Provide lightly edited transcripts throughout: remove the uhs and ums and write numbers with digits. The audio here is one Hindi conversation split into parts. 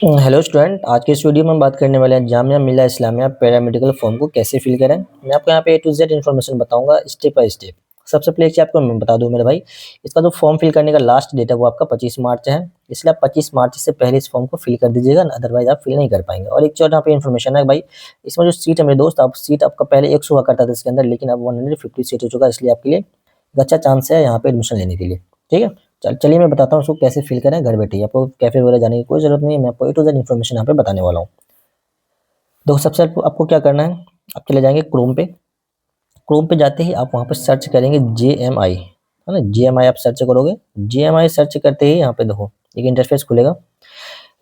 हेलो स्टूडेंट, आज के इस वीडियो में हम बात करने वाले हैं जामिया मिल्ला इस्लामिया पैरामेडिकल फॉर्म को कैसे फिल करें। मैं आपको यहाँ पे ए टू जेड इन्फॉर्मेशन बताऊंगा स्टेप बाय स्टेप। सबसे पहले एक चीज़ आपको मैं बता दूं मेरे भाई, इसका जो फॉर्म फिल करने का लास्ट डेट है वो आपका 25 मार्च है। इसलिए आप 25 मार्च से पहले इस फॉर्म को फिल कर दीजिएगा, अदरवाइज आप फिल नहीं कर पाएंगे। और एक चीज़ यहाँ पे इन्फॉर्मेशन है भाई, इसमें जो सीट है मेरे दोस्त, आप सीट आपका पहले 100 हुआ करता था इसके अंदर, लेकिन अब 150 सीट हो चुका है। इसलिए आपके लिए एक अच्छा चांस है यहाँ पे एडमिशन लेने के लिए। ठीक है, चलिए मैं बताता हूँ उसको कैसे फिल करें घर बैठे ही। आपको कैफे वगैरह जाने की कोई ज़रूरत नहीं है, मैं आपको ए टू जेड इन्फॉर्मेशन यहाँ पे बताने वाला हूँ। देखो, सबसे आपको क्या करना है, आप चले जाएंगे क्रोम पे। क्रोम पे जाते ही आप वहाँ पर सर्च करेंगे JMI, है ना। JMI आप सर्च करोगे, JMI सर्च करते ही यहाँ पे देखो एक इंटरफेस खुलेगा।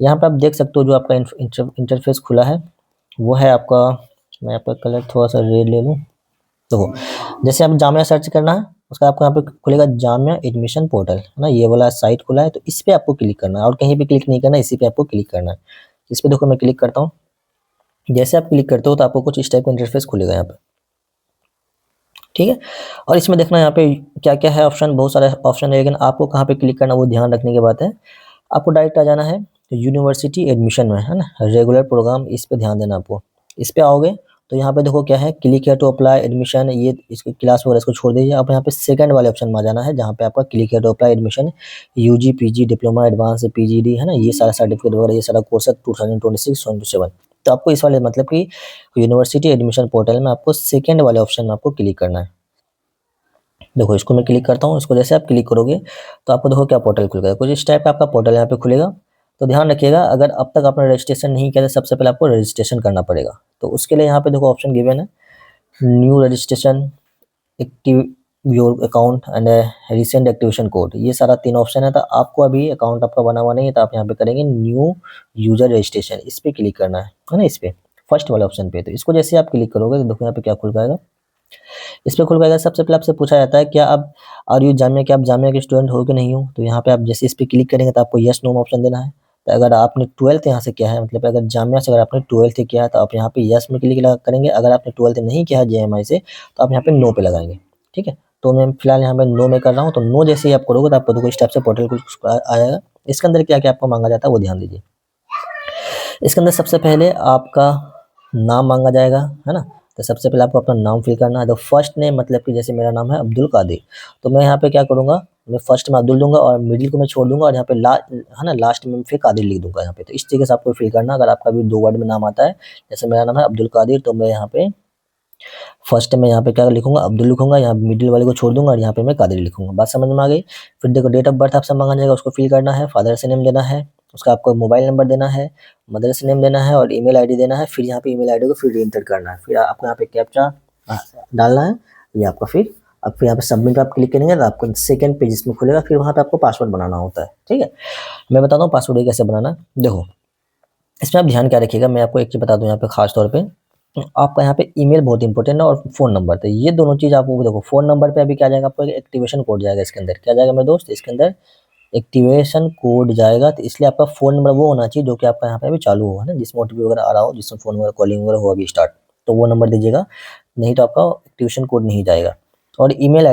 यहाँ पे आप देख सकते हो जो आपका इंटरफेस खुला है वो है आपका, मैं आपका कलर थोड़ा सा रेड ले लूँ। देखो, जैसे आप जामिया सर्च करना है, उसका आपको यहाँ पे खुलेगा जामिया एडमिशन पोर्टल, है ना। ये वाला साइट खुला है, तो इस पे आपको क्लिक करना है और कहीं भी क्लिक नहीं करना है, इसी पे आपको क्लिक करना है। इस पे देखो मैं क्लिक करता हूँ। जैसे आप क्लिक करते हो तो आपको कुछ इस टाइप का इंटरफेस खुलेगा यहाँ पे। ठीक है, और इसमें देखना यहाँ पे क्या क्या है ऑप्शन, बहुत सारे ऑप्शन है, लेकिन आपको कहाँ पे क्लिक करना वो ध्यान रखने की बात है। आपको डायरेक्ट आ जाना है यूनिवर्सिटी एडमिशन में, है ना, रेगुलर प्रोग्राम, इस पे ध्यान देना आपको। इस पे आओगे तो यहाँ पे देखो क्या है, क्लिक है टू अप्लाई एडमिशन, ये इसको क्लास वगैरह इसको छोड़ दीजिए। आप यहाँ पे सेकंड वाले ऑप्शन में आ जाना है जहाँ पे आपका क्लिक है to apply admission UG PG diploma advance PGD, है ना, ये सारा सर्टिफिकेट वगैरह ये सारा कोर्स है 2026-27। तो आपको इस वाले मतलब कि यूनिवर्सिटी एडमिशन पोर्टल में आपको सेकंड वाले ऑप्शन में आपको क्लिक करना है। देखो, इसको मैं क्लिक करता हूँ। इसको जैसे आप क्लिक करोगे तो आपको देखो क्या पोर्टल खुल गया, कुछ इस टाइप का आपका पोर्टल यहाँ पे खुलेगा। तो ध्यान रखिएगा, अगर अब तक आपने रजिस्ट्रेशन नहीं किया तो सबसे पहले आपको रजिस्ट्रेशन करना पड़ेगा। तो उसके लिए यहाँ पे देखो ऑप्शन गिवन है, new registration, active your account and recent activation code, ये सारा 3 ऑप्शन है। तो आपको अभी अकाउंट आपका बना हुआ नहीं है, तो आप यहाँ पे करेंगे न्यू यूजर रजिस्ट्रेशन, इस पे क्लिक करना है ना, इस पे फर्स्ट वाले ऑप्शन पे। तो इसको जैसे आप क्लिक करोगे तो देखो यहाँ पे क्या खुल जाएगा। इस पे खुल जाएगा, सबसे पहले आपसे पूछा जाता है क्या आप आर यू जामिया, क्या आप जामिया के स्टूडेंट हो कि नहीं हो। तो यहाँ पे आप जैसे इस पे क्लिक करेंगे तो आपको यस नो ऑप्शन देना है। तो अगर आपने 12th यहाँ से किया है, मतलब अगर जामिया से अगर आपने 12th किया है तो आप यहाँ पे यस में क्लिक करेंगे। अगर आपने 12th नहीं किया है JMI से तो आप यहाँ पे नो पे लगाएंगे। ठीक है, तो मैं फिलहाल यहाँ पे नो में कर रहा हूँ। तो नो जैसे ही आप करोगे तो आपको देखो इस टाइप से पोर्टल कुछ आएगा। इसके अंदर क्या क्या आपको मांगा जाता है वो ध्यान दीजिए। इसके अंदर सबसे पहले आपका नाम मांगा जाएगा, है ना। तो सबसे पहले आपको अपना नाम फिल करना है। तो फर्स्ट नेम मतलब कि जैसे मेरा नाम है अब्दुल कादिर, तो मैं यहाँ पे क्या करूँगा, मैं फर्स्ट में अब्दुल दूंगा और मिडिल को मैं छोड़ दूंगा, और यहाँ पे है ना लास्ट में फिर कादिर लिख दूंगा यहाँ पे। तो इस तरीके से आपको फिल करना। अगर आपका भी 2 वर्ड में नाम आता है, जैसे मेरा नाम है अब्दुल कादिर, तो मैं यहाँ पे फर्स्ट में यहाँ पे क्या लिखूंगा, अब्दुल लिखूंगा, यहाँ मिडिल वाले को छोड़ दूंगा और यहाँ पे मैं कादिर लिखूंगा। बात समझ में आ गई। फिर देखो डेट ऑफ बर्थ आपसे मांगा जाएगा, उसको फिल करना है। फादर से नेम देना है, उसका आपको मोबाइल नंबर देना है, मदर से नेम देना है और ईमेल आईडी देना है। फिर यहाँ पे ईमेल आईडी को फिर रीएंटर करना है। फिर आपको यहाँ पे कैप्चा डालना है, ये आपका फिर अब फिर यहाँ पे सबमिट आप क्लिक करेंगे तो आपको सेकंड पेज इसमें खुलेगा। फिर वहाँ पे आपको पासवर्ड बनाना होता है। ठीक है, मैं बताता हूँ पासवर्ड कैसे बनाना। देखो, इसमें आप ध्यान क्या रखिएगा, मैं आपको एक चीज़ बता दूँ यहाँ पे खास तौर पे, आपका यहाँ पे ईमेल बहुत इंपॉर्टेंट है और फ़ोन नंबर। तो ये दोनों चीज़ आपको देखो, फ़ोन नंबर पे अभी क्या जाएगा, आपको एक्टिवेशन कोड जाएगा। इसके अंदर क्या जाएगा मेरे दोस्त, इसके अंदर एक्टिवेशन कोड जाएगा। तो इसलिए आपका फ़ोन नंबर वो होना चाहिए जो कि आपका यहाँ पे अभी चालू हो, है ना, जिसमें OTP वगैरह आ रहा हो, जिसमें फ़ोन वगैरह कॉलिंग वगैरह हो अभी स्टार्ट, तो वो नंबर दीजिएगा, नहीं तो आपका एक्टिवेशन कोड नहीं जाएगा। और ईमेल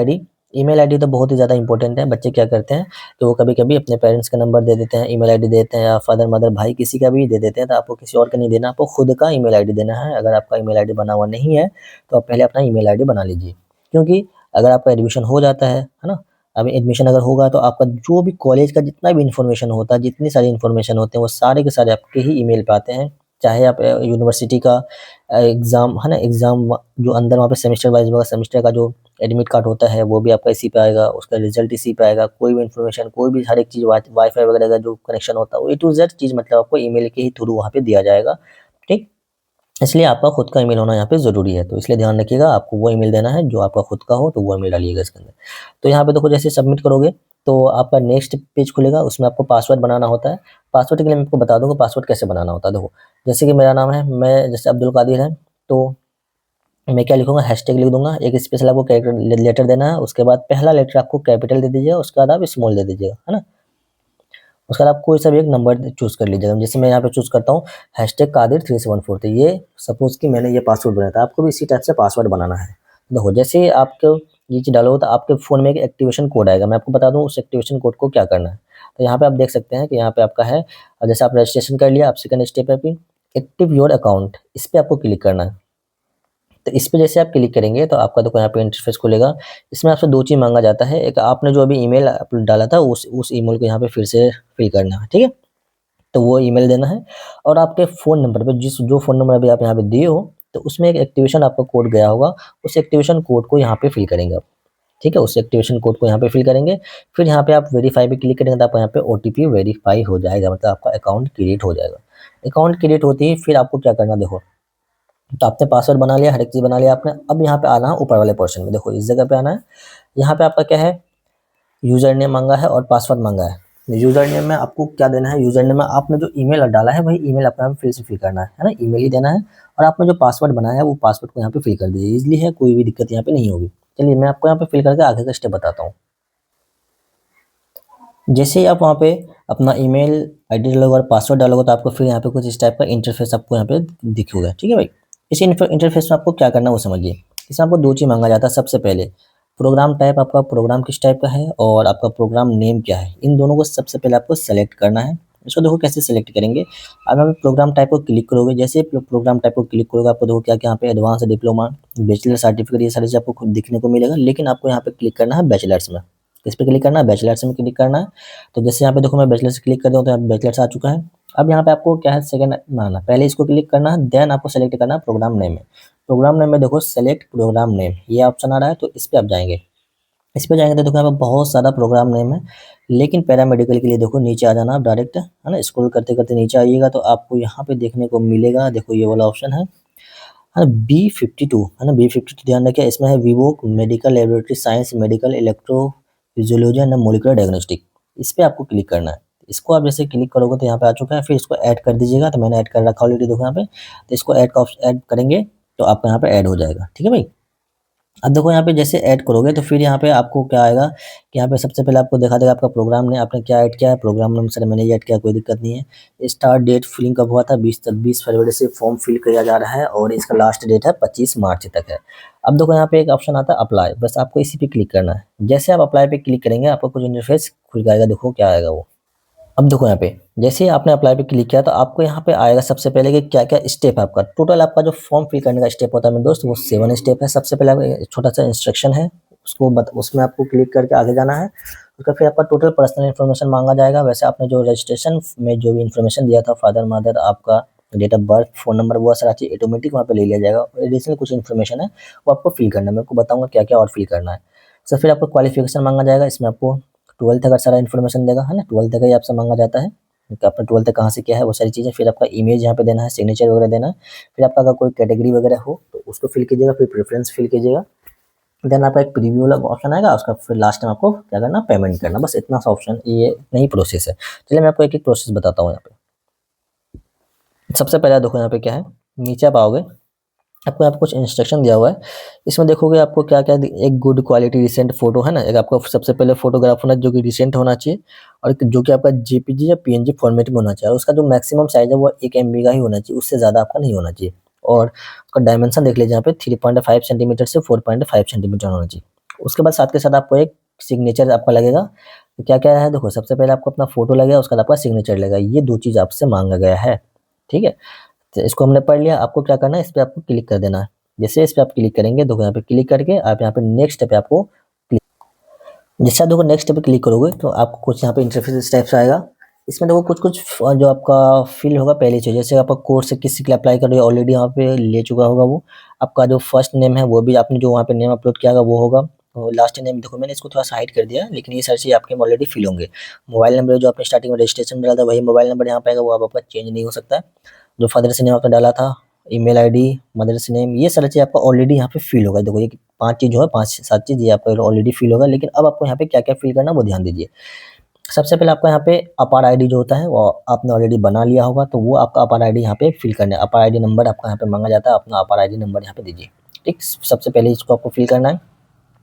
आईडी तो बहुत ही ज़्यादा इंपॉर्टेंट है। बच्चे क्या करते हैं कि वो कभी-कभी अपने पेरेंट्स का नंबर दे देते हैं, ईमेल आईडी देते हैं, या फादर, मदर, भाई किसी का भी दे देते हैं। तो आपको किसी और का नहीं देना, आपको खुद का ईमेल आईडी देना है। अगर आपका ईमेल आईडी बना हुआ नहीं है तो आप पहले अपना ईमेल आईडी बना लीजिए, क्योंकि अगर आपका एडमिशन हो जाता है ना, अब एडमिशन अगर होगा तो आपका जो भी कॉलेज का जितना भी इन्फॉर्मेशन होता है, जितनी सारी इन्फॉर्मेशन होते हैं, वो सारे के सारे आपके ही ईमेल पे आते हैं। चाहे आप यूनिवर्सिटी का एग्ज़ाम, है ना, एग्ज़ाम जो अंदर वहाँ पे सेमेस्टर वाइज़ होगा, सेमेस्टर का जो एडमिट कार्ड होता है वो भी आपका इसी पे आएगा, उसका रिजल्ट इसी पे आएगा। कोई भी इन्फॉर्मेशन, कोई भी हर एक चीज़, वाईफ़ाई वगैरह का जो कनेक्शन होता है, वो ए टू ज़ेड चीज़ मतलब आपको ईमेल के ही थ्रू वहाँ पे दिया जाएगा। ठीक? इसलिए आपका खुद का ईमेल होना यहाँ पे ज़रूरी है। तो इसलिए ध्यान रखिएगा, आपको वो ईमेल देना है जो आपका खुद का हो, तो वो ईमेल डालिएगा इसके अंदर। तो यहाँ पे देखो जैसे सबमिट करोगे तो आपका नेक्स्ट पेज खुलेगा, उसमें आपको पासवर्ड बनाना होता है। पासवर्ड के लिए मैं आपको बता दूँगा पासवर्ड कैसे बनाना होता है। देखो, जैसे कि मेरा नाम है, मैं जैसे अब्दुल कादिर है, तो मैं क्या लिखूँगा, हैशटैग लिख दूँगा। एक स्पेशल आपको कैरेक्टर लेटर देना है, उसके बाद पहला लेटर आपको कैपिटल दे दीजिएगा, उसके बाद आप स्मॉल दे दीजिएगा, है ना। उसके बाद आप कोई सा भी एक नंबर चूज़ कर लीजिएगा। जैसे मैं यहाँ पे चूज़ करता हूँ हैशटैग कादिर 3714, तो ये सपोज़ कि मैंने ये पासवर्ड बनाया था, आपको भी इसी टाइप से पासवर्ड बनाना है। देखो, जैसे ही आपको ये चीज़ डालोगे तो आपके फ़ोन में एक एक्टिवेशन कोड आएगा। मैं आपको बता दूँ उस एक्टिवेशन कोड को क्या करना है। तो यहाँ पे आप देख सकते हैं कि यहाँ पे आपका है, जैसे आप रजिस्ट्रेशन कर लिया, आप सेकंड स्टेप है फिर एक्टिव योर अकाउंट, इस पे आपको क्लिक करना है। तो इस पे जैसे आप क्लिक करेंगे तो आपका देखो यहाँ पे इंटरफेस खुलेगा। इसमें आपसे 2 चीज़ माँगा जाता है, एक आपने जो अभी ईमेल डाला था उस ईमेल को यहाँ पे फिर से फिल करना है, ठीक है? तो वो ईमेल देना है और आपके फ़ोन नंबर पे जो फ़ोन नंबर अभी आप यहाँ पे दिए हो, तो उसमें एक एक्टिवेशन आपका कोड गया होगा, उस एक्टिवेशन कोड को यहाँ पे फिल करेंगे आप, ठीक है? उस एक्टिवेशन कोड को यहाँ पे फिल करेंगे, फिर यहाँ पे आप वेरीफाई पे क्लिक करेंगे तो आपको यहाँ पे ओटीपी वेरीफाई हो जाएगा, मतलब आपका अकाउंट क्रिएट हो जाएगा। अकाउंट क्रिएट होते ही फिर आपको क्या करना देखो, तो आपने पासवर्ड बना लिया, हर एक चीज़ बना लिया आपने, अब यहाँ पे आना है ऊपर वाले पोर्शन में, देखो इस जगह पे आना है। यहाँ पे आपका क्या है, यूज़र नेम माँगा है और पासवर्ड माँगा है। यूज़र नेम में आपको क्या देना है, यूज़र नेम में आपने जो ईमेल डाला है वही ईमेल आपको यहाँ पे फिर से फिल करना है ना? ईमेल ही देना है और आपने जो पासवर्ड बनाया है वो पासवर्ड को यहाँ पे फिल कर दीजिए। ईज़िली है, कोई भी दिक्कत यहाँ पे नहीं होगी। चलिए मैं आपको यहाँ पे फिल करके आगे का स्टेप बताता हूँ। जैसे ही आप वहाँ पे अपना ईमेल आईडी डालोगे और पासवर्ड डालोगे तो आपको फिर यहाँ पे कुछ इस टाइप का इंटरफेस आपको यहाँ पे दिखेगा, ठीक है भाई? इस इंटरफेस में आपको क्या करना है वो समझिए। इसमें आपको 2 चीज़ माँगा जाता है, सबसे पहले प्रोग्राम टाइप, आपका प्रोग्राम किस टाइप का है और आपका प्रोग्राम नेम क्या है, इन दोनों को सबसे पहले आपको सेलेक्ट करना है। इसको देखो कैसे सेलेक्ट करेंगे, अब आप प्रोग्राम टाइप को क्लिक करोगे, जैसे प्रोग्राम टाइप को क्लिक करोगे आपको देखो क्या-क्या यहाँ पे एडवांस डिप्लोमा, बैचलर सर्टिफिकेट ये सारी चीज़ आपको खुद दिखने को मिलेगा, लेकिन आपको यहाँ पे क्लिक करना है बैचलर्स में। किस पे क्लिक करना है, बैचलर्स में क्लिक करना है। तो जैसे यहाँ पे देखो मैं बैचलर्स क्लिक कर दूँ तो यहाँ पे बैचलर्स आ चुका है। अब यहाँ पे आपको क्या है, सेकंड में आना, पहले इसको क्लिक करना है, देन आपको सेलेक्ट करना है प्रोग्राम नेम में। प्रोग्राम नेम में देखो सेलेक्ट प्रोग्राम नेम ये ऑप्शन आ रहा है, तो इस पे आप जाएँगे। इस पे जाएँगे तो देखो यहाँ पे बहुत सारा प्रोग्राम नेम है, लेकिन पैरामेडिकल के लिए देखो नीचे आ जाना आप डायरेक्ट, है ना? स्क्रॉल करते-करते नीचे आइएगा तो आपको यहाँ पे देखने को मिलेगा, देखो ये वाला ऑप्शन है ना? B52 है ना? B52 ध्यान रखिए, इसमें है Vivo medical laboratory science, medical electrophysiology and molecular diagnostic, इस पे आपको क्लिक करना है। इसको आप जैसे क्लिक करोगे तो यहाँ पे आ चुका है, फिर इसको ऐड कर दीजिएगा, तो मैंने ऐड कर रखा ऑलरेडी देखो यहाँ पे, तो इसको ऐड करेंगे तो आपका यहाँ पे ऐड हो जाएगा, ठीक है भाई? अब देखो यहाँ पे जैसे ऐड करोगे तो फिर यहाँ पे आपको क्या आएगा कि यहाँ पे सबसे पहले आपको दिखा देगा आपका प्रोग्राम ने आपने क्या ऐड किया है, प्रोग्राम नेम सर मैंने ये ऐड किया, कोई दिक्कत नहीं है। स्टार्ट डेट फिलिंग कब हुआ था, 20 फरवरी से फॉर्म फिल किया जा रहा है और इसका लास्ट डेट है 25 मार्च तक है। अब देखो यहाँ पे एक ऑप्शन आता है अप्लाई, बस आपको इसी पे क्लिक करना है। जैसे आप अप्लाई पे क्लिक करेंगे आपको कुछ इंटरफेस खुल जाएगा, देखो क्या आएगा वो। अब देखो यहाँ पे जैसे ही आपने अप्लाई पे क्लिक किया तो आपको यहाँ पे आएगा सबसे पहले कि क्या-क्या स्टेप है आपका। टोटल आपका जो फॉर्म फिल करने का स्टेप होता है मेरे दोस्त वो 7 स्टेप है। सबसे पहले छोटा-सा इंस्ट्रक्शन है, उसमें आपको क्लिक करके आगे जाना है। उसका फिर आपका टोटल पर्सनल इन्फॉर्मेशन माँगा जाएगा। वैसे आपने जो रजिस्ट्रेशन में जो भी इन्फॉर्मेशन दिया था फादर, मदर, आपका date of birth, phone number वो सारा चीज़ ऑटोमेटिक वहाँ पे ले लिया जाएगा। एडिशनल कुछ इन्फॉर्मेशन है वो आपको फिल करना है। मैं आपको बताऊँगा क्या-क्या और फिल करना है। फिर आपको क्वालिफ़िकेशन माँगा जाएगा। इसमें आपको 12th का सारा इन्फॉर्मेशन देगा, है ना? 12th का ही आपसे माँगा जाता है। कि आपने 12th कहाँ से किया है वो सारी चीज़ें, फिर आपका इमेज यहाँ पे देना है, सिग्नेचर वगैरह देना है। फिर आपका अगर कोई कैटेगरी वगैरह हो तो उसको फिल कीजिएगा, फिर प्रेफ़रेंस फिल कीजिएगा। देन आपका एक प्रीव्यू वाला ऑप्शन आएगा, उसका फिर लास्ट में आपको क्या करना, पेमेंट करना। बस इतना सा ऑप्शन, ये इतना ही प्रोसेस है। चलिए मैं आपको एक-एक प्रोसेस बताता हूँ यहाँ पे। सबसे पहले देखो यहाँ पे क्या है, नीचे आप आओगे, आपको यहाँ पे कुछ इंस्ट्रक्शन दिया हुआ है। इसमें देखोगे आपको क्या-क्या एक गुड क्वालिटी रिसेंट फ़ोटो है ना, एक आपका सबसे पहले फ़ोटोग्राफ होना जो कि रिसेंट होना चाहिए और जो कि आपका जेपीजी या पीएनजी फॉर्मेट में होना चाहिए और उसका जो मैक्सिमम साइज़ है वो 1 एमबी का ही होना चाहिए, उससे ज़्यादा आपका नहीं होना चाहिए। और उसका डायमेंशन देख लीजिए यहाँ पे 3.5 सेंटीमीटर से 4.5 सेंटीमीटर होना चाहिए। उसके बाद साथ के साथ आपको एक सिग्नेचर आपका लगेगा। तो क्या-क्या है देखो, सबसे पहले आपको अपना फ़ोटो लगेगा, उसके बाद आपका सिग्नेचर लगेगा। ये 2 चीज़ आपसे माँगा गया है, ठीक है? तो इसको हमने पढ़ लिया, आपको क्या करना है, इस पे आपको क्लिक कर देना है। जैसे इस पे आप क्लिक करेंगे, देखो यहाँ पे क्लिक करके आप यहाँ पे नेक्स्ट पे आपको क्लिक, जैसे आप देखो नेक्स्ट पे क्लिक करोगे तो आपको कुछ यहाँ पे इंटरफेस इस टाइप से आएगा। इसमें देखो कुछ-कुछ जो आपका फ़िल होगा पहले से, जैसे आपका कोर्स किसी के लिए अप्लाई कर रहे हो ऑलरेडी यहाँ पे ले चुका होगा वो। आपका जो फर्स्ट नेम है वो भी आपने जो वहाँ पे नेम अपलोड किया होगा वो होगा। और लास्ट नेम देखो मैंने इसको थोड़ा-सा हाइड कर दिया है, लेकिन ये सारी चीज़ आपके में ऑलरेडी फ़िल होंगे। मोबाइल नंबर जो आपने स्टार्टिंग में रजिस्ट्रेशन में डाला था वही मोबाइल नंबर यहाँ पे आएगा, वो अब आपका चेंज नहीं हो सकता है। जो फादर्स नेम आपने डाला था, ईमेल आईडी, मदर्स नेम, ये सारी चीज़ आपका ऑलरेडी यहाँ पे फ़िल होगा। देखो ये 5 चीज़ जो है, 5-7 चीज़ ये आपका ऑलरेडी फ़िल होगा, लेकिन अब आपको यहाँ पे क्या-क्या फ़िल करना है वो ध्यान दीजिए। सबसे पहले आपका यहाँ पे अपार आईडी जो होता है वो आपने ऑलरेडी बना लिया होगा, तो वो आपका अपार आईडी यहाँ पे फ़िल करना है। अपार आईडी नंबर आपका यहाँ पे माँगा जाता है, अपना अपार आईडी नंबर यहाँ पे दीजिए, ठीक? सबसे पहले इसको आपको फ़िल करना है।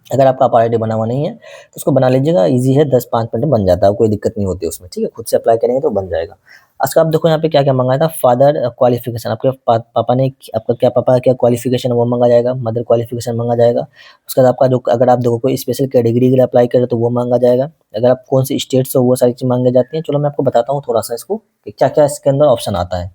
अगर आपका अपार आईडी बना हुआ नहीं है तो उसको बना लीजिएगा, ईज़ी है, 10-5 मिनट में बन जाता है, कोई दिक्कत नहीं होती उसमें, ठीक है? खुद से अप्लाई करेंगे तो बन जाएगा। उसके बाद देखो यहाँ पे क्या-क्या माँगा था, फादर क्वालिफ़िकेशन आपके पापा ने आपका क्या पापा का क्या क्वालिफ़िकेशन है वो माँगा जाएगा, मदर क्वालिफ़िकेशन माँगा जाएगा। उसके बाद आपका जो अगर आप देखो कोई स्पेशल कैटेगरी के लिए अप्लाई कर रहे हो तो वो माँगा जाएगा। अगर आप कौन-सी स्टेट से हो वो सारी चीज़ माँगी जाती हैं। चलो मैं आपको बताता हूँ थोड़ा-सा इसको कि क्या-क्या इसके अंदर ऑप्शन आता है।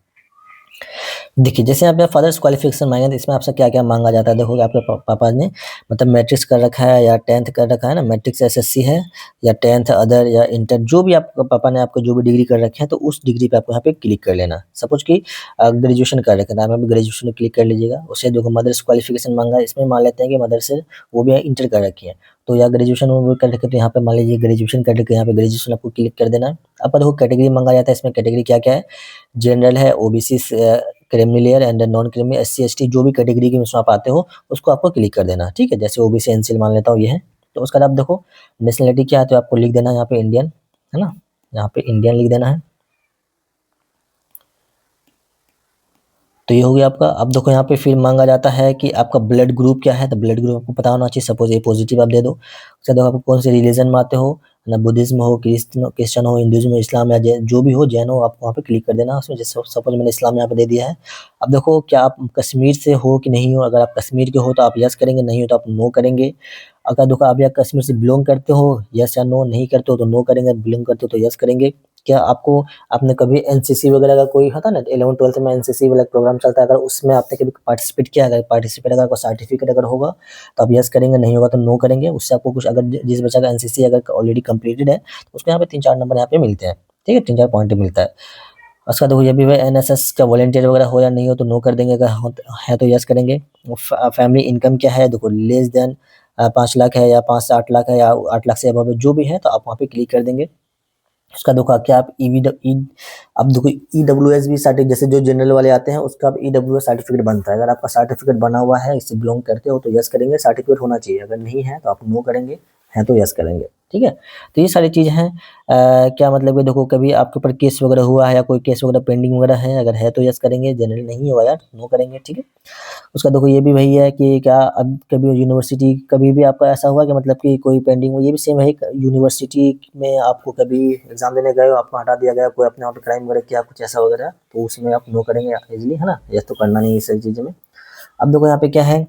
देखिए, जैसे यहाँ पे फादर्स क्वालिफ़िकेशन माँगे तो इसमें आपसे क्या-क्या माँगा जाता है, देखो कि आपके पापा ने मतलब मैट्रिक्स कर रखा है या 10th कर रखा है ना, मैट्रिक्स एसएससी है या 10th अदर या इंटर, जो भी आपके पापा ने आपको जो भी डिग्री कर रखी है, तो उस डिग्री पे आपको यहाँ पे क्लिक कर लेना। सपोज़ कि ग्रेजुएशन कर रखा है, तो आप यहाँ पे ग्रेजुएशन में क्लिक कर लीजिएगा। उससे देखो मदर्स क्वालिफ़िकेशन माँगा है, इसमें मान लेते हैं कि मदर से वो भी इंटर कर रखी है, तो या ग्रेजुएशन वो भी कर रखी है, तो यहाँ पे मान लीजिए ग्रेजुएशन कर रखी है, यहाँ पे ग्रेजुएशन आपको क्लिक कर देना है। आपका देखो कैटेगरी माँगा जाता है, इसमें कैटेगरी क्या-क्या है, जनरल है, OBC creamy layer and non creamy, SC, ST जो भी कैटेगरी के उसमें आप आते हो, उसको आपको क्लिक कर देना है, ठीक है? जैसे ओबीसी एनसीएल मान लेता हूँ ये है। तो उसके बाद आप देखो नेशनैलिटी क्या है, तो आपको लिख देना है यहाँ पे इंडियन, है ना? यहाँ पे इंडियन लिख देना है। तो ये हो गया आपका। अब देखो यहाँ पे फिर माँगा जाता है कि आपका ब्लड ग्रुप क्या है, तो ब्लड ग्रुप आपको पता होना चाहिए। सपोज़ ए पॉजिटिव आप दे दो। उसके बाद देखो आप कौन से रिलीजन में आते हो, ना बुद्धिज़्म हो, क्रिश्चियन हो, हिंदुइज़्म, इस्लाम या जैन जो भी हो, जैन हो, आपको वहाँ पे क्लिक कर देना है उसमें। जैसे सपोज़ मैंने इस्लाम यहाँ पे दे दिया है। अब देखो क्या आप कश्मीर से हो कि नहीं हो, अगर आप कश्मीर के हो तो आप येस करेंगे, नहीं हो तो आप नो करेंगे। अगर देखो आप या कश्मीर से बिलॉन्ग करते हो, येस या नो, नहीं करते हो तो नो करेंगे, बिलॉन्ग करते हो तो येस करेंगे। क्या आपको आपने कभी एनसीसी वगैरह का कोई होता है ना 11th-12th में एनसीसी वाला प्रोग्राम चलता है, अगर उसमें आपने कभी पार्टिसिपेट किया है, अगर पार्टिसिपेट अगर आपका सर्टिफिकेट अगर होगा तो आप येस करेंगे, नहीं होगा तो नो करेंगे। उससे आपको कुछ अगर जिस बच्चे का एनसीसी अगर ऑलरेडी कंप्लीटेड है तो उसको यहाँ पे 3-4 नंबर यहाँ पे मिलते हैं, ठीक है? 3-4 पॉइंट मिलता है। उसका देखो ये भी है एनएसएस का वॉलंटियर वगैरह हो या नहीं हो तो नो कर देंगे, अगर हो है तो येस करेंगे। फैमिली इनकम क्या है, देखो लेस देन 5 लाख है या 5 से 8 लाख है या 8 लाख से अबव है, जो भी है तो आप वहाँ पे क्लिक कर देंगे। उसका देखो क्या आप अब देखो ईडब्ल्यूएस भी सर्टि जैसे जो जनरल वाले आते हैं उसका अब ईडब्ल्यूएस सर्टिफिकेट बनता है। अगर आपका सर्टिफिकेट बना हुआ है, इससे बिलॉन्ग करते हो तो यस करेंगे, सर्टिफिकेट होना चाहिए। अगर नहीं है तो आप नो करेंगे, है तो यस करेंगे, ठीक है? तो ये सारी चीज़ें हैं। क्या मतलब कि देखो कभी आपके ऊपर केस वगैरह हुआ है या कोई केस वगैरह पेंडिंग वगैरह है, अगर है तो यस करेंगे, जनरल नहीं हुआ यार नो करेंगे, ठीक है? उसका देखो ये भी वही है कि क्या अब कभी यूनिवर्सिटी कभी भी आपका ऐसा हुआ कि मतलब कि कोई पेंडिंग हो, ये भी सेम है यूनिवर्सिटी में आपको कभी एग्ज़ाम देने गए हो, आपको हटा दिया गया, कोई अपने वहाँ पे क्राइम वगैरह किया, कुछ ऐसा वगैरह, तो उसमें आप नो करेंगे ईज़िली, है ना? येस तो करना नहीं है ये सारी चीज़ों में। अब देखो यहाँ पे क्या है,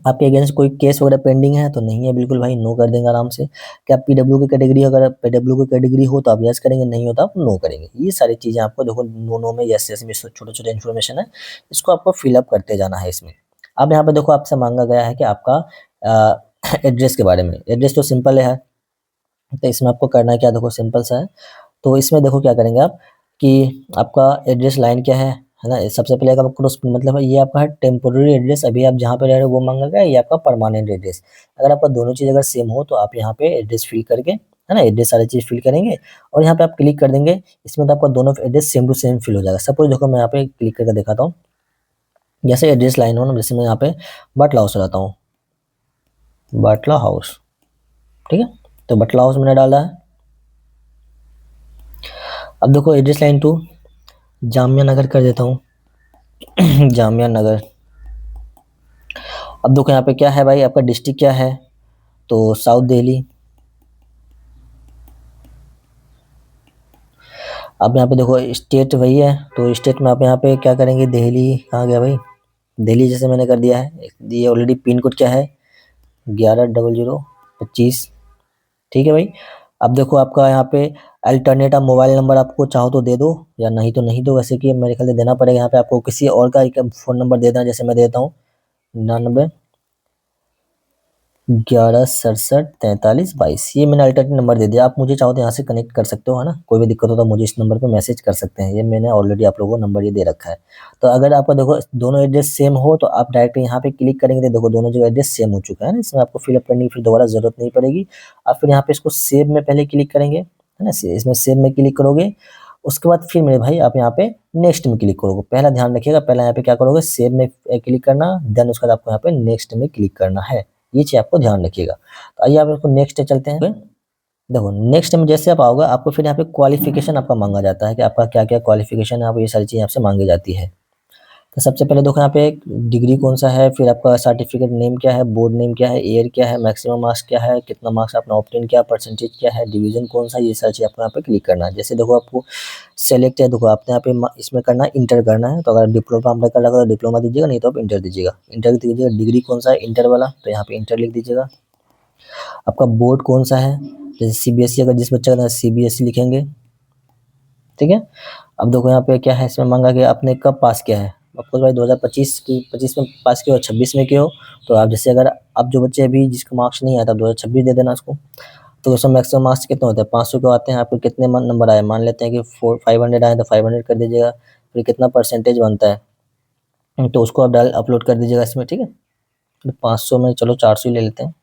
आपके अगेंस्ट कोई केस वगैरह पेंडिंग है तो नहीं है, बिल्कुल भाई नो कर देंगे आराम से। क्या पीडब्ल्यू की कैटेगरी, अगर पीडब्ल्यू की कैटेगरी हो तो आप येस करेंगे, नहीं हो तो आप नो करेंगे। ये सारी चीज़ें आपको देखो नो में, येस येस में छोटे-छोटे इन्फॉर्मेशन है, इसको आपको फिल अप करते जाना है इसमें। अब यहाँ पे देखो आपसे माँगा गया है कि आपका एड्रेस के बारे में। एड्रेस तो सिंपल है, तो इसमें आपको करना क्या, देखो सिंपल सा है। तो इसमें देखो क्या करेंगे आप कि आपका एड्रेस लाइन क्या है ना? सबसे पहले अगर आपको मतलब ये आपका है टेम्पोरेरी एड्रेस, अभी आप जहाँ पे रह रहे हो वो माँगा गया है, ये आपका परमानेंट एड्रेस। अगर आपका दोनों चीज़ अगर सेम हो तो आप यहाँ पे एड्रेस फिल करके, है ना? एड्रेस सारी चीज़ फिल करेंगे और यहाँ पे आप क्लिक कर देंगे। इसमें तो आपका दोनों address same to same fill हो जाएगा। सपोज़ देखो मैं यहाँ पे क्लिक करके दिखाता हूँ। जैसे एड्रेस लाइन हो ना, जैसे मैं यहाँ पे बटला हाउस रहता हूँ, बटला हाउस, ठीक है? तो बटला हाउस मैंने डाला है। अब देखो एड्रेस लाइन 2 जामिया नगर कर देता हूँ। जामिया नगर। अब देखो यहाँ पे क्या है भाई, आपका डिस्ट्रिक्ट क्या है, तो साउथ दिल्ली। अब यहाँ पे देखो स्टेट वही है, तो स्टेट में आप यहाँ पे क्या करेंगे, दिल्ली कहाँ गया भाई, दिल्ली जैसे मैंने कर दिया है। ये ऑलरेडी पिन कोड क्या है, 110025, ठीक है भाई। अब देखो आपका यहाँ पे अल्टरनेट आप मोबाइल नंबर आपको चाहो तो दे दो या नहीं तो नहीं दो, वैसे कि मेरे ख्याल से देना पड़ेगा। यहाँ पे आपको किसी और का एक फ़ोन नंबर दे देना, जैसे मैं देता हूँ 99 11 67 43 22, ये मैंने अल्टरनेट नंबर दे दिया। आप मुझे चाहो तो यहाँ से कनेक्ट कर सकते हो, है ना? कोई भी दिक्कत हो तो मुझे इस नंबर पे मैसेज कर सकते हैं। ये मैंने ऑलरेडी आप लोगों को नंबर ये दे रखा है। तो अगर आपका देखो दोनों एड्रेस सेम हो तो आप डायरेक्ट यहाँ पे क्लिक करेंगे तो देखो दोनों जगह एड्रेस सेम हो चुका है ना? इसमें आपको फिल अप करने की फिर दोबारा ज़रूरत नहीं पड़ेगी। आप फिर यहाँ पे इसको सेव में पहले क्लिक करेंगे, है ना? इसमें सेव में क्लिक करोगे, उसके बाद फिर मेरे भाई आप यहाँ पे नेक्स्ट में क्लिक करोगे। पहला ध्यान रखिएगा, पहले यहाँ पे क्या करोगे, सेव में क्लिक करना, देन उसके बाद आपको यहाँ पे नेक्स्ट में क्लिक करना है। ये चीज़ आपको ध्यान रखिएगा। तो आइए आप इसको नेक्स्ट चलते हैं। देखो नेक्स्ट में जैसे आप आओगे, आपको फिर यहाँ पे क्वालिफ़िकेशन आपका माँगा जाता है कि आपका क्या-क्या क्वालिफ़िकेशन है, आप ये सारी चीज़ें आपसे माँगी जाती है। तो सबसे पहले देखो यहाँ पे डिग्री कौन-सा है, फिर आपका सर्टिफिकेट नेम क्या है, बोर्ड नेम क्या है, ईयर क्या है, मैक्सिमम मार्क्स क्या है, कितना मार्क्स आपने ऑब्टेन किया, परसेंटेज क्या है, डिवीज़न कौन-सा है, ये सारी चीज़ आपको यहाँ पे क्लिक करना है। जैसे देखो आपको सेलेक्ट है, देखो आपने यहाँ पे इसमें करना है, इंटर करना है, तो अगर डिप्लोमा आपने कर रखा है तो डिप्लोमा दीजिएगा, नहीं तो आप इंटर दीजिएगा। इंटर दीजिएगा, डिग्री कौन-सा है, इंटर वाला, तो यहाँ पे इंटर लिख दीजिएगा। आपका बोर्ड कौन-सा है, जैसे सीबीएसई अगर जिस बच्चे का सीबीएसई लिखेंगे, ठीक है। अब देखो यहाँ पे क्या है, इसमें मांगा कि आपने कब पास किया है। सपोज़ भाई 2025 की 25 में पास किए हो, 26 में किए हो, तो आप जैसे अगर अब जो बच्चे अभी जिसका मार्क्स नहीं आया था 2026 दे देना उसको। तो उसमें मैक्सिमम मार्क्स कितने होते हैं, 500 के आते हैं, आपको कितने नंबर आए, मान लेते हैं कि 500 आए तो 500 कर दीजिएगा, फिर कितना परसेंटेज बनता है, तो उसको आप डाल अपलोड कर दीजिएगा इसमें, ठीक है। तो 500 में चलो 400 ही ले लेते हैं,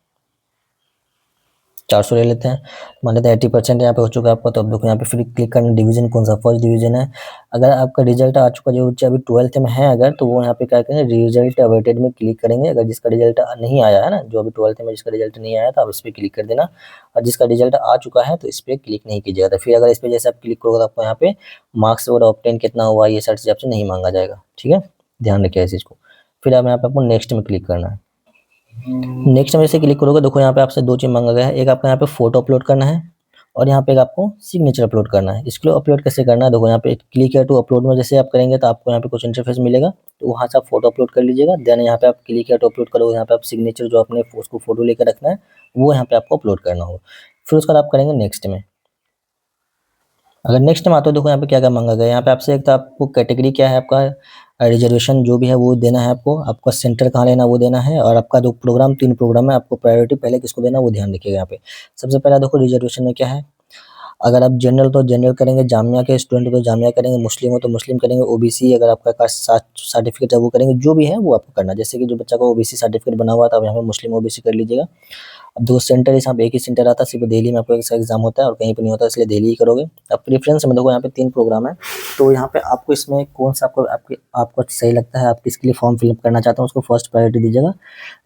400 ले लेते हैं, मान लेते हैं 80% यहाँ पे हो चुका है आपका। तो अब देखो यहाँ पे फिर क्लिक करना, डिवीजन कौन सा, फर्स्ट डिवीजन है। अगर आपका रिजल्ट आ चुका, जो बच्चे अभी 12th में है अगर, तो वो यहाँ पे क्या करेंगे, रिजल्ट अवेटेड में क्लिक करेंगे। अगर जिसका रिजल्ट नहीं आया है ना, जो अभी 12th में जिसका रिजल्ट नहीं आया था, आप इस पे क्लिक कर देना, और जिसका रिजल्ट आ चुका है तो इस पे क्लिक नहीं कीजिएगा। तो फिर अगर इस पे जैसे आप क्लिक करोगे तो आपको यहाँ पे मार्क्स और ऑब्टेन कितना हुआ, ये सारी चीज़ आपसे नहीं मांगा जाएगा, ठीक है। ध्यान रखिए इस चीज़ को। फिर आप यहाँ पे आपको नेक्स्ट में क्लिक करना है। नेक्स्ट में जैसे क्लिक करोगे, देखो यहाँ पे आपसे 2 चीज़ माँगा गया है। एक आपको यहाँ पे फ़ोटो अपलोड करना है, और यहाँ पे एक आपको सिग्नेचर अपलोड करना है। इसको अपलोड कैसे करना है, देखो यहाँ पे क्लिक हियर टू अपलोड में जैसे आप करेंगे तो आपको यहाँ पे कुछ इंटरफेस मिलेगा, तो वहाँ से आप फ़ोटो अपलोड कर लीजिएगा। देन यहाँ पे आप क्लिक हियर टू अपलोड करोगे, यहाँ पे आप सिग्नेचर जो अपने उसको फ़ोटो लेकर रखना है, वो यहाँ पे आपको अपलोड करना होगा। फिर उसके बाद आप करेंगे नेक्स्ट में। अगर नेक्स्ट में आते हो, देखो यहाँ पे क्या-क्या माँगा गया है। यहाँ पे आपसे एक तो आपको कैटेगरी क्या है आपका, रिजर्वेशन जो भी है वो देना है आपको, आपका सेंटर कहाँ लेना है वो देना है, और आपका जो प्रोग्राम 3 प्रोग्राम है, आपको प्रायोरिटी पहले किसको देना है वो ध्यान रखिएगा यहाँ पे। सबसे पहला देखो रिजर्वेशन में क्या है, अगर आप जनरल तो जनरल करेंगे, जामिया के स्टूडेंट हो तो जामिया करेंगे, मुस्लिम हो तो मुस्लिम करेंगे, ओबीसी अगर आपका कास्ट सर्टिफिकेट है वो करेंगे, जो भी है वो आपको करना है। जैसे कि जो बच्चा का ओबीसी सर्टिफिकेट बना हुआ था, अब यहाँ पे मुस्लिम ओबीसी कर लीजिएगा। अब देखो सेंटर इस यहाँ पे एक ही सेंटर आता है, सिर्फ दिल्ली में आपको इसका एग्जाम होता है और कहीं पे नहीं होता, इसलिए दिल्ली ही करोगे। अब प्रेफरेंस में देखो यहाँ पे 3 प्रोग्राम है, तो यहाँ पे आपको इसमें कौन सा आपको सही लगता है, आप किसके लिए फॉर्म फिलअप करना चाहते हैं, उसको फर्स्ट प्रायोरिटी दीजिएगा।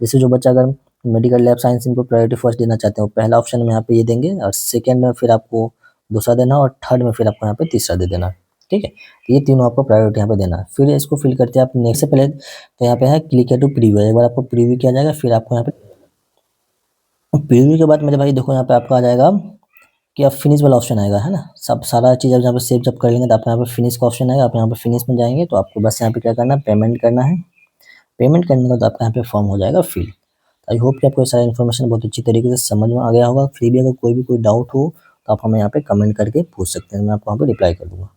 जैसे जो बच्चा अगर मेडिकल लैब साइंस इनको प्रायोरिटी फर्स्ट देना चाहते हैं, पहला ऑप्शन में यहाँ पे ये देंगे, और सेकंड में फिर आपको दूसरा देना, और थर्ड में फिर आपको यहाँ पे तीसरा दे देना, ठीक है। तो ये तीनों आपको प्रायोरिटी यहाँ पे देना है। फिर इसको फिल करते हैं आप नेक्स्ट से पहले, तो यहाँ पे है क्लिक टू प्रीव्यू, एक बार आपको प्रीव्यू किया जाएगा, फिर आपको यहाँ पे प्रीव्यू के बाद मेरे भाई देखो यहाँ पे आपका आ जाएगा कि अब फिनिश वाला ऑप्शन आएगा, है ना। सब सारा चीज़ अब यहाँ पे सेव जब कर लेंगे तो आपको यहाँ पे फिनिश का ऑप्शन आएगा। आप यहाँ पे फिनिश में जाएंगे तो आपको बस यहाँ पे क्या करना है, पेमेंट करना है। पेमेंट करने के बाद आपका यहाँ पे फॉर्म हो जाएगा फिल। आई होप कि आपको ये सारा इन्फॉर्मेशन बहुत अच्छी तरीके से समझ में आ गया होगा। फिर भी अगर कोई डाउट हो तो आप हमें यहाँ पे कमेंट करके पूछ सकते हैं, मैं आपको वहाँ पे रिप्लाई कर दूँगा।